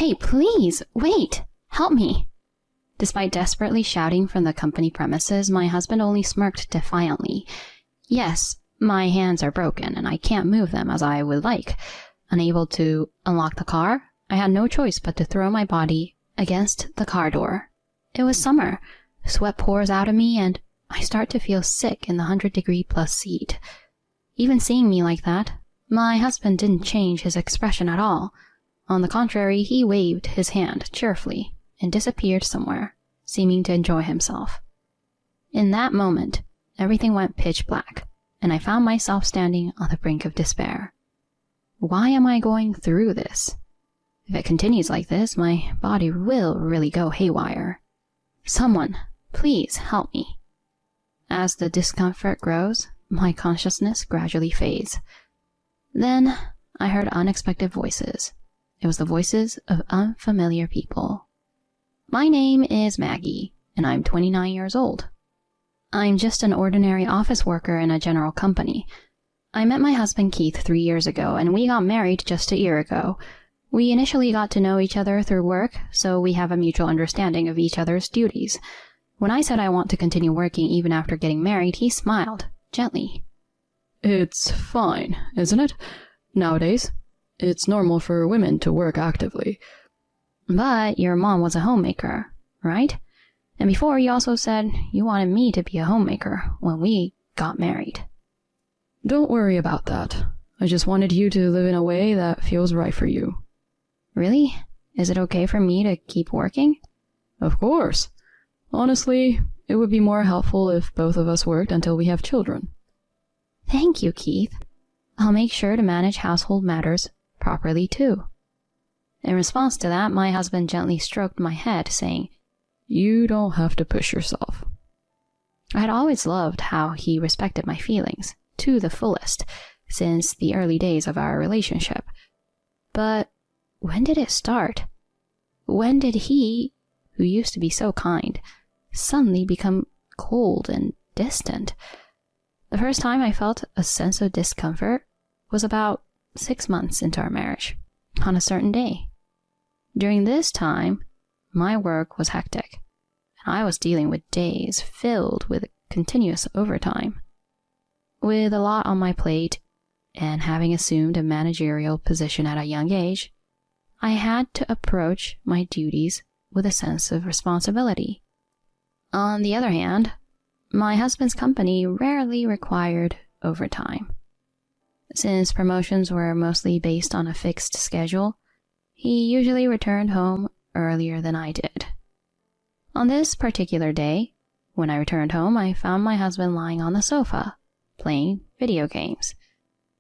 Hey, please, wait! Help me! Despite desperately shouting from the company premises, my husband only smirked defiantly. Yes, my hands are broken, and I can't move them as I would like. Unable to unlock the car, I had no choice but to throw my body against the car door. It was summer. Sweat pours out of me, and I start to feel sick in the 100-degree-plus seat. Even seeing me like that, my husband didn't change his expression at all. On the contrary, he waved his hand cheerfully and disappeared somewhere, seeming to enjoy himself. In that moment, everything went pitch black, and I found myself standing on the brink of despair. Why am I going through this? If it continues like this, my body will really go haywire. Someone, please help me. As the discomfort grows, my consciousness gradually fades. Then I heard unexpected voices. It was the voices of unfamiliar people. My name is Maggie, and I'm 29 years old. I'm just an ordinary office worker in a general company. I met my husband Keith 3 years ago, and we got married just a year ago. We initially got to know each other through work, so we have a mutual understanding of each other's duties. When I said I want to continue working even after getting married, he smiled, gently. It's fine, isn't it? Nowadays, it's normal for women to work actively. But your mom was a homemaker, right? And before you also said you wanted me to be a homemaker when we got married. Don't worry about that. I just wanted you to live in a way that feels right for you. Really? Is it okay for me to keep working? Of course. Honestly, it would be more helpful if both of us worked until we have children. Thank you, Keith. I'll make sure to manage household matters properly too. In response to that, my husband gently stroked my head, saying, You don't have to push yourself. I had always loved how he respected my feelings, to the fullest, since the early days of our relationship. But when did it start? When did he, who used to be so kind, suddenly become cold and distant? The first time I felt a sense of discomfort was about 6 months into our marriage, on a certain day. During this time, my work was hectic, and I was dealing with days filled with continuous overtime. With a lot on my plate, and having assumed a managerial position at a young age, I had to approach my duties with a sense of responsibility. On the other hand, my husband's company rarely required overtime. Since promotions were mostly based on a fixed schedule, he usually returned home earlier than I did. On this particular day, when I returned home, I found my husband lying on the sofa, playing video games.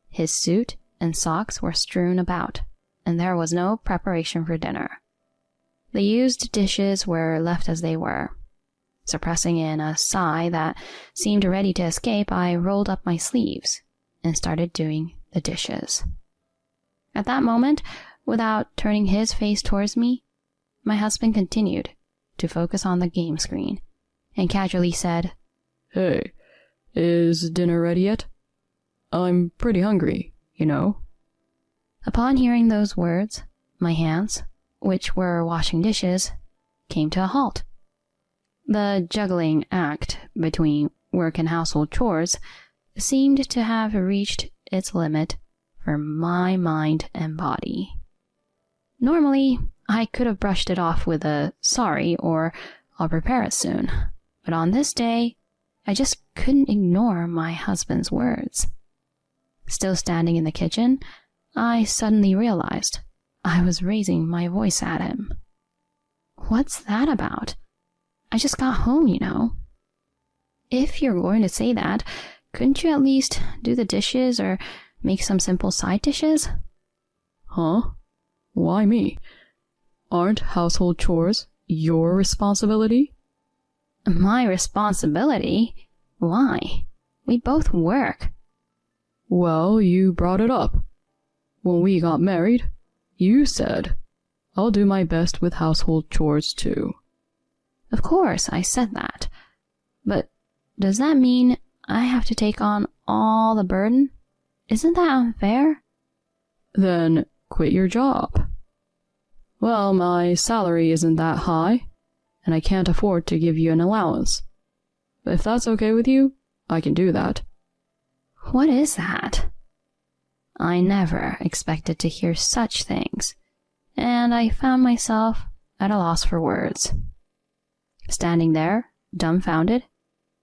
His suit and socks were strewn about, and there was no preparation for dinner. The used dishes were left as they were. Suppressing in a sigh that seemed ready to escape, I rolled up my sleeves and started doing the dishes. At that moment, without turning his face towards me, my husband continued to focus on the game screen and casually said, Hey, is dinner ready yet? I'm pretty hungry, you know. Upon hearing those words, my hands, which were washing dishes, came to a halt. The juggling act between work and household chores seemed to have reached its limit for my mind and body. Normally, I could have brushed it off with a sorry or I'll prepare it soon, but on this day, I just couldn't ignore my husband's words. Still standing in the kitchen, I suddenly realized I was raising my voice at him. What's that about? I just got home, you know. If you're going to say that, couldn't you at least do the dishes or make some simple side dishes? Huh? Why me? Aren't household chores your responsibility? My responsibility? Why? We both work. Well, you brought it up. When we got married, you said, I'll do my best with household chores too. Of course, I said that. But does that mean I have to take on all the burden? Isn't that unfair? Then quit your job. Well, my salary isn't that high, and I can't afford to give you an allowance. But if that's okay with you, I can do that. What is that? I never expected to hear such things, and I found myself at a loss for words. Standing there, dumbfounded,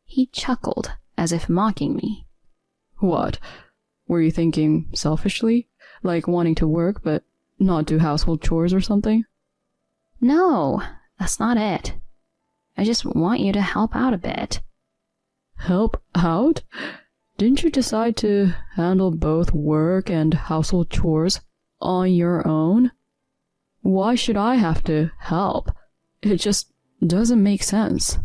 he chuckled as if mocking me. What? Were you thinking selfishly? Like wanting to work but not do household chores or something? No, that's not it. I just want you to help out a bit. Help out? Didn't you decide to handle both work and household chores on your own? Why should I have to help? It just doesn't make sense.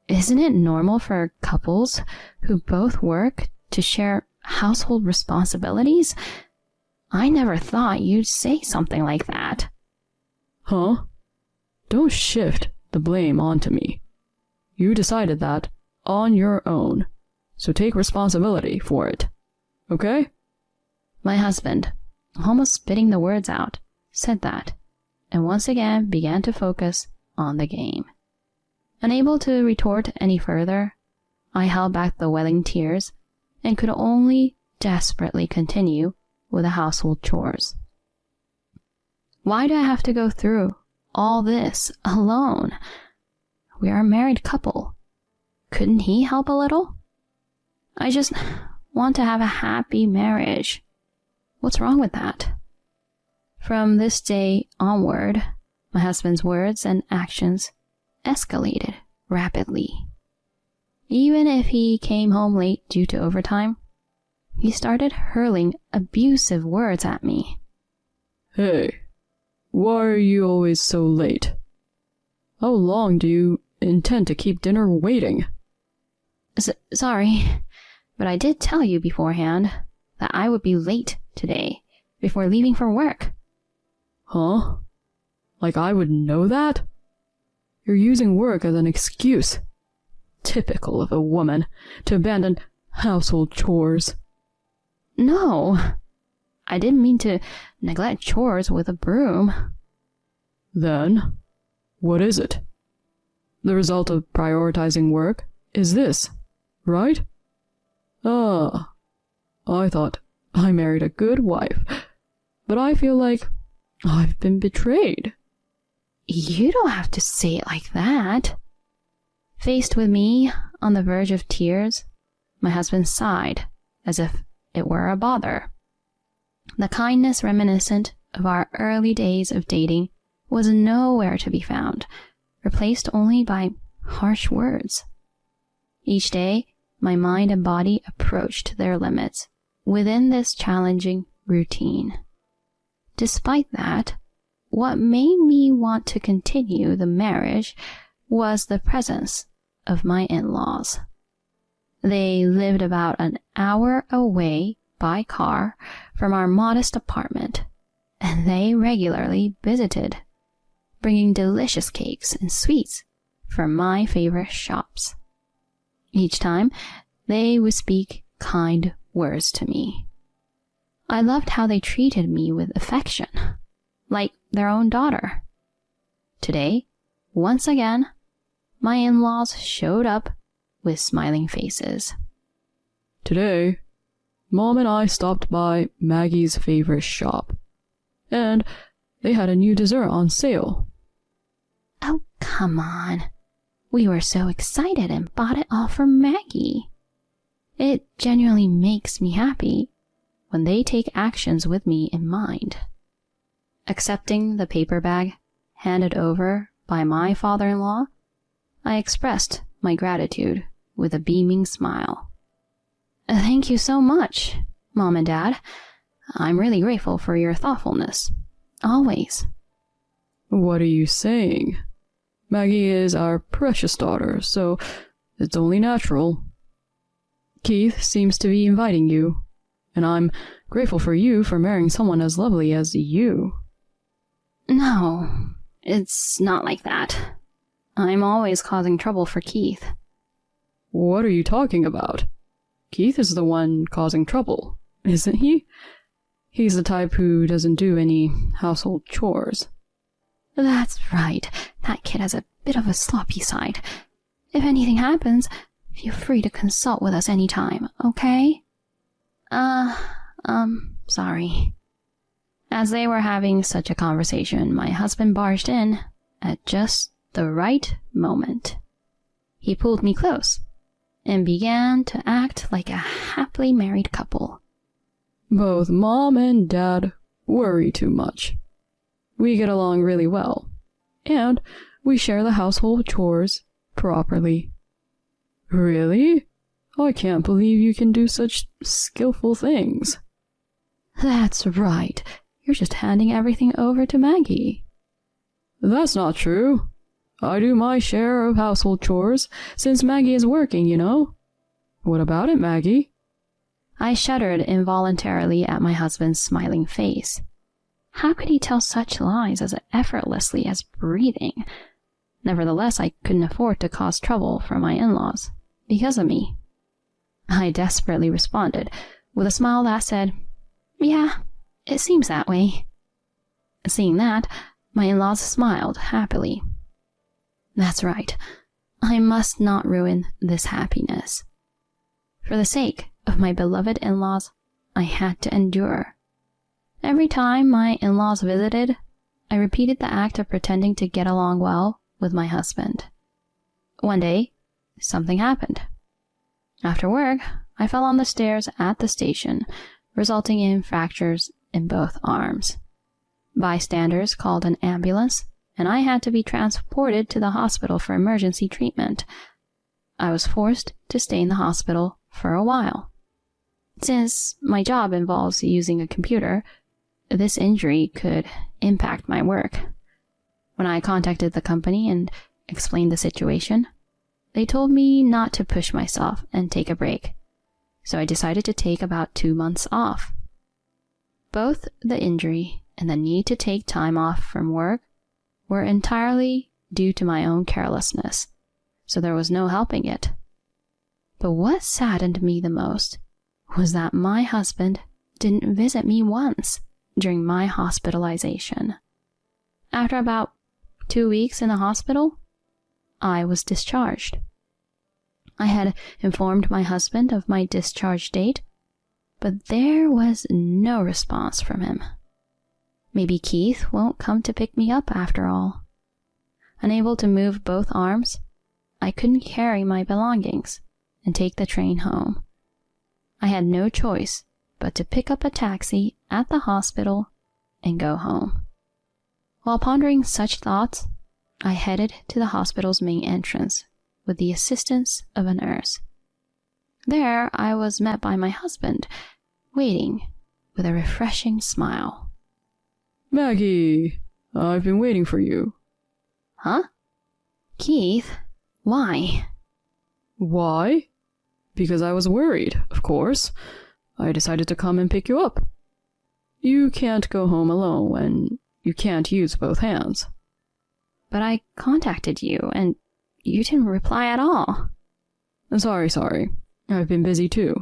Isn't it normal for couples who both work to share household responsibilities? I never thought you'd say something like that. Huh? Don't shift the blame onto me. You decided that on your own, so take responsibility for it. Okay? My husband, almost spitting the words out, said that, and once again began to focus on the game. Unable to retort any further, I held back the welling tears and could only desperately continue with the household chores. Why do I have to go through all this alone? We are a married couple. Couldn't he help a little? I just want to have a happy marriage. What's wrong with that? From this day onward, my husband's words and actions escalated rapidly. Even if he came home late due to overtime, he started hurling abusive words at me. Hey, why are you always so late? How long do you intend to keep dinner waiting? Sorry, but I did tell you beforehand that I would be late today before leaving for work. Huh? Like I would know that? You're using work as an excuse. Typical of a woman to abandon household chores. No, I didn't mean to neglect chores with a broom. Then, what is it? The result of prioritizing work is this, right? Ah, I thought I married a good wife, but I feel like I've been betrayed. You don't have to say it like that. Faced with me on the verge of tears, my husband sighed as if it were a bother. The kindness reminiscent of our early days of dating was nowhere to be found, replaced only by harsh words. Each day, my mind and body approached their limits within this challenging routine. Despite that, what made me want to continue the marriage was the presence of my in-laws. They lived about an hour away by car from our modest apartment, and they regularly visited, bringing delicious cakes and sweets from my favorite shops. Each time, they would speak kind words to me. I loved how they treated me with affection, like their own daughter. Today, once again, my in-laws showed up with smiling faces. Today, Mom and I stopped by Maggie's favorite shop, and they had a new dessert on sale. Oh, come on. We were so excited and bought it all for Maggie. It genuinely makes me happy when they take actions with me in mind. Accepting the paper bag handed over by my father-in-law, I expressed my gratitude with a beaming smile. Thank you so much, Mom and Dad. I'm really grateful for your thoughtfulness. Always. What are you saying? Maggie is our precious daughter, so it's only natural. Keith seems to be inviting you, and I'm grateful for you for marrying someone as lovely as you. No, it's not like that. I'm always causing trouble for Keith. What are you talking about? Keith is the one causing trouble, isn't he? He's the type who doesn't do any household chores. That's right. That kid has a bit of a sloppy side. If anything happens, feel free to consult with us anytime, okay? Sorry. As they were having such a conversation, my husband barged in at just the right moment. He pulled me close and began to act like a happily married couple. Both Mom and Dad worry too much. We get along really well, and we share the household chores properly. Really? I can't believe you can do such skillful things. That's right. You're just handing everything over to Maggie. That's not true. I do my share of household chores since Maggie is working, you know. What about it, Maggie? I shuddered involuntarily at my husband's smiling face. How could he tell such lies as effortlessly as breathing? Nevertheless, I couldn't afford to cause trouble for my in-laws because of me. I desperately responded with a smile that said, "Yeah, it seems that way." Seeing that, my in-laws smiled happily. That's right. I must not ruin this happiness. For the sake of my beloved in-laws, I had to endure. Every time my in-laws visited, I repeated the act of pretending to get along well with my husband. One day, something happened. After work, I fell on the stairs at the station, resulting in fractures in both arms. Bystanders called an ambulance, and I had to be transported to the hospital for emergency treatment. I was forced to stay in the hospital for a while. Since my job involves using a computer, this injury could impact my work. When I contacted the company and explained the situation, they told me not to push myself and take a break, so I decided to take about 2 months off. Both the injury and the need to take time off from work were entirely due to my own carelessness, so there was no helping it. But what saddened me the most was that my husband didn't visit me once during my hospitalization. After about 2 weeks in the hospital, I was discharged. I had informed my husband of my discharge date, but there was no response from him. Maybe Keith won't come to pick me up after all. Unable to move both arms, I couldn't carry my belongings and take the train home. I had no choice but to pick up a taxi at the hospital and go home. While pondering such thoughts, I headed to the hospital's main entrance with the assistance of a nurse. There I was met by my husband, waiting with a refreshing smile. Maggie, I've been waiting for you. Huh? Keith, why? Why? Because I was worried, of course. I decided to come and pick you up. You can't go home alone when you can't use both hands. But I contacted you, and you didn't reply at all. Sorry. I've been busy too.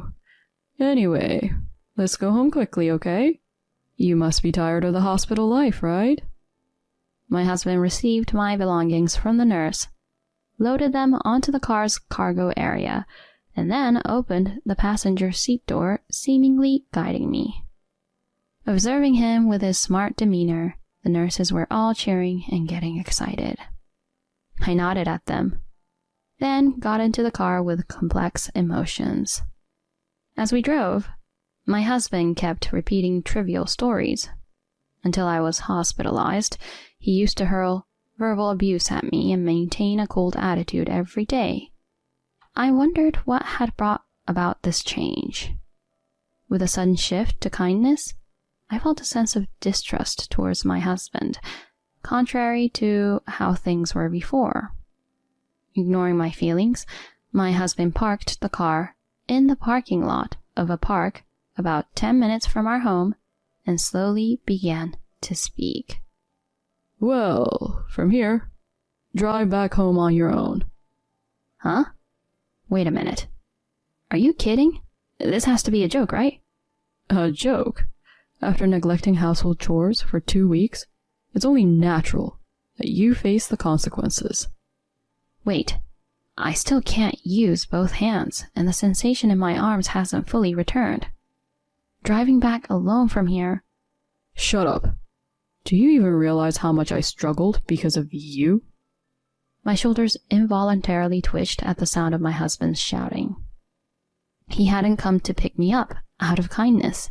Anyway, let's go home quickly, okay? You must be tired of the hospital life, right? My husband received my belongings from the nurse, loaded them onto the car's cargo area, and then opened the passenger seat door, seemingly guiding me. Observing him with his smart demeanor, the nurses were all cheering and getting excited. I nodded at them, then got into the car with complex emotions. As we drove, my husband kept repeating trivial stories. Until I was hospitalized, he used to hurl verbal abuse at me and maintain a cold attitude every day. I wondered what had brought about this change. With a sudden shift to kindness, I felt a sense of distrust towards my husband, contrary to how things were before. Ignoring my feelings, my husband parked the car in the parking lot of a park about 10 minutes from our home and slowly began to speak. Well, from here, drive back home on your own. Huh? Wait a minute. Are you kidding? This has to be a joke, right? A joke? After neglecting household chores for 2 weeks? It's only natural that you face the consequences. Wait, I still can't use both hands, and the sensation in my arms hasn't fully returned. Driving back alone from here... Shut up. Do you even realize how much I struggled because of you? My shoulders involuntarily twitched at the sound of my husband's shouting. He hadn't come to pick me up out of kindness.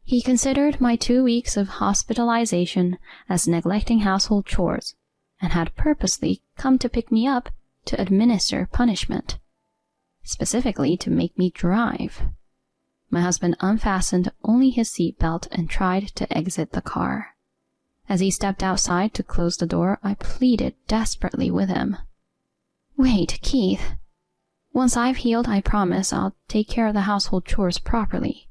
He considered my 2 weeks of hospitalization as neglecting household chores, and had purposely come to pick me up to administer punishment, specifically to make me drive. My husband unfastened only his seatbelt and tried to exit the car. As he stepped outside to close the door, I pleaded desperately with him. Wait, Keith. Once I've healed, I promise I'll take care of the household chores properly.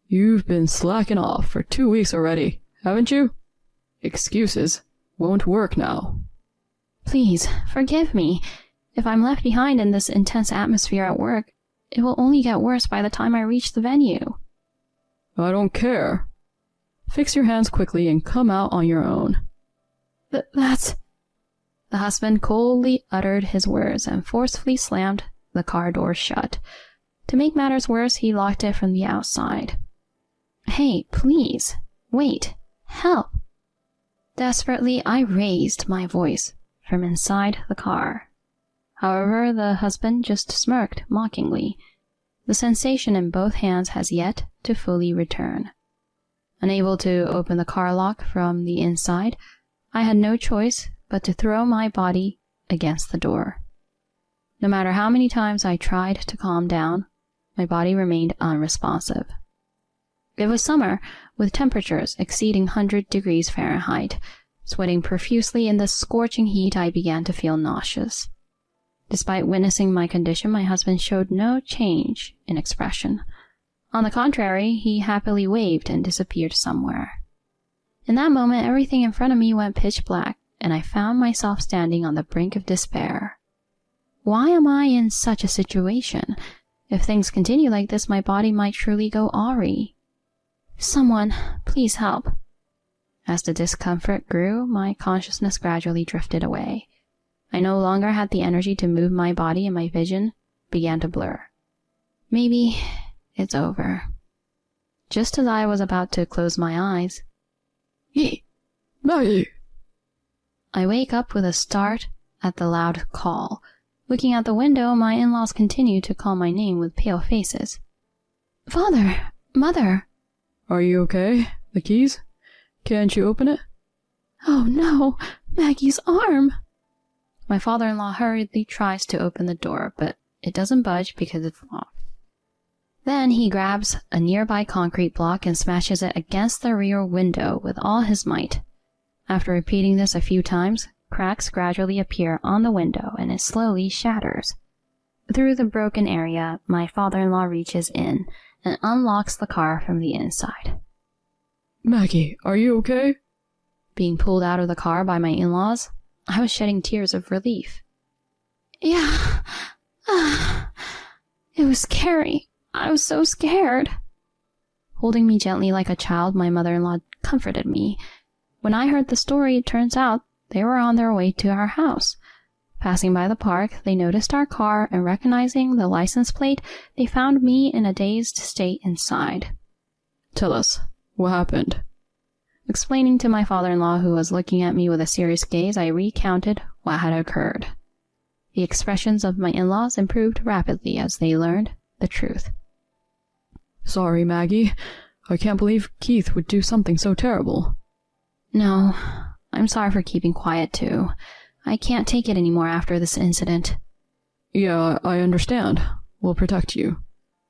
You've been slacking off for 2 weeks already, haven't you? Excuses won't work now. Please, forgive me. If I'm left behind in this intense atmosphere at work, it will only get worse by the time I reach the venue. I don't care. Fix your hands quickly and come out on your own. That's... The husband coldly uttered his words and forcefully slammed the car door shut. To make matters worse, he locked it from the outside. Hey, please, wait, help. Desperately, I raised my voice from inside the car. However, the husband just smirked mockingly. The sensation in both hands has yet to fully return. Unable to open the car lock from the inside, I had no choice but to throw my body against the door. No matter how many times I tried to calm down, my body remained unresponsive. It was summer, with temperatures exceeding 100 degrees Fahrenheit. Sweating profusely in the scorching heat, I began to feel nauseous. Despite witnessing my condition, my husband showed no change in expression. On the contrary, he happily waved and disappeared somewhere. In that moment, everything in front of me went pitch black, and I found myself standing on the brink of despair. Why am I in such a situation? If things continue like this, my body might truly go awry. Someone, please help. As the discomfort grew, my consciousness gradually drifted away. I no longer had the energy to move my body, and my vision began to blur. Maybe it's over. Just as I was about to close my eyes, Maggie! I wake up with a start at the loud call. Looking out the window, my in-laws continue to call my name with pale faces. Father! Mother! Are you okay? The keys? Can't you open it? Oh no! Maggie's arm! My father-in-law hurriedly tries to open the door, but it doesn't budge because it's locked. Then he grabs a nearby concrete block and smashes it against the rear window with all his might. After repeating this a few times, cracks gradually appear on the window and it slowly shatters. Through the broken area, my father-in-law reaches in and unlocks the car from the inside. Maggie, are you okay? Being pulled out of the car by my in-laws, I was shedding tears of relief. Yeah. It was scary. I was so scared. Holding me gently like a child, my mother-in-law comforted me. When I heard the story, it turns out they were on their way to our house. Passing by the park, they noticed our car, and recognizing the license plate, they found me in a dazed state inside. Tell us, what happened? Explaining to my father-in-law, who was looking at me with a serious gaze, I recounted what had occurred. The expressions of my in-laws improved rapidly as they learned the truth. Sorry, Maggie. I can't believe Keith would do something so terrible. No, I'm sorry for keeping quiet too. I can't take it anymore after this incident. Yeah, I understand. We'll protect you.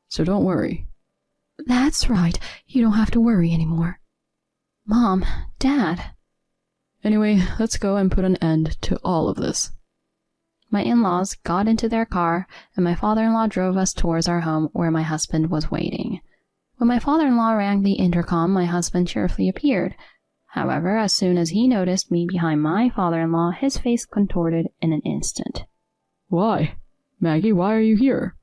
So don't worry. That's right. You don't have to worry anymore. Mom, Dad. Anyway, let's go and put an end to all of this. My in-laws got into their car, and my father-in-law drove us towards our home where my husband was waiting. When my father-in-law rang the intercom, my husband cheerfully appeared. However, as soon as he noticed me behind my father-in-law, his face contorted in an instant. Why? Maggie, why are you here?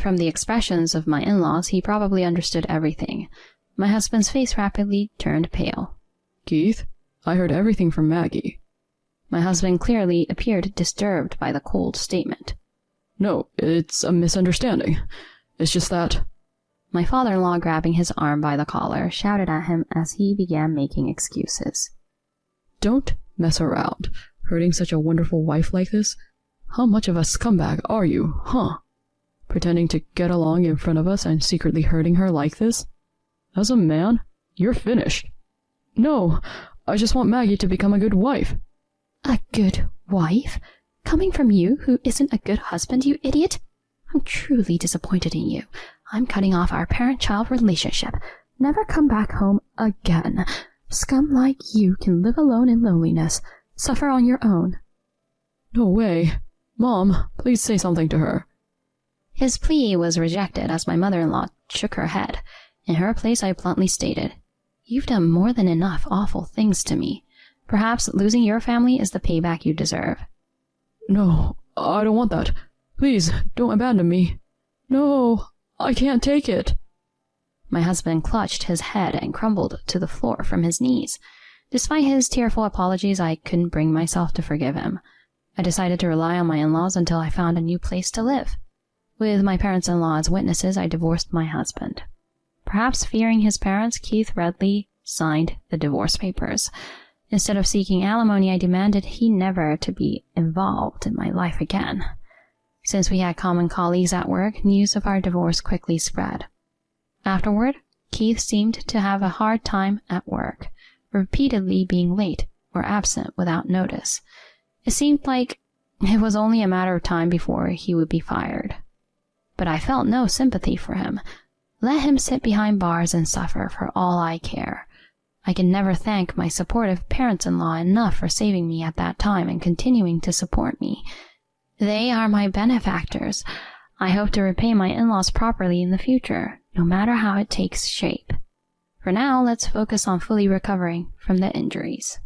From the expressions of my in-laws, he probably understood everything. My husband's face rapidly turned pale. Keith, I heard everything from Maggie. My husband clearly appeared disturbed by the cold statement. No, it's a misunderstanding. It's just that... My father-in-law, grabbing his arm by the collar, shouted at him as he began making excuses. Don't mess around, hurting such a wonderful wife like this. How much of a scumbag are you, huh? Pretending to get along in front of us and secretly hurting her like this? As a man, you're finished. No, I just want Maggie to become a good wife. A good wife? Coming from you, who isn't a good husband, you idiot? I'm truly disappointed in you. I'm cutting off our parent-child relationship. Never come back home again. Scum like you can live alone in loneliness. Suffer on your own. No way. Mom, please say something to her. His plea was rejected as my mother-in-law shook her head. In her place, I bluntly stated, "You've done more than enough awful things to me. Perhaps losing your family is the payback you deserve." No, I don't want that. Please, don't abandon me. No, I can't take it. My husband clutched his head and crumbled to the floor from his knees. Despite his tearful apologies, I couldn't bring myself to forgive him. I decided to rely on my in-laws until I found a new place to live. With my parents-in-law as witnesses, I divorced my husband. Perhaps fearing his parents, Keith readily signed the divorce papers. Instead of seeking alimony, I demanded he never to be involved in my life again. Since we had common colleagues at work, news of our divorce quickly spread. Afterward, Keith seemed to have a hard time at work, repeatedly being late or absent without notice. It seemed like it was only a matter of time before he would be fired. But I felt no sympathy for him. Let him sit behind bars and suffer for all I care. I can never thank my supportive parents-in-law enough for saving me at that time and continuing to support me. They are my benefactors. I hope to repay my in-laws properly in the future, no matter how it takes shape. For now, let's focus on fully recovering from the injuries.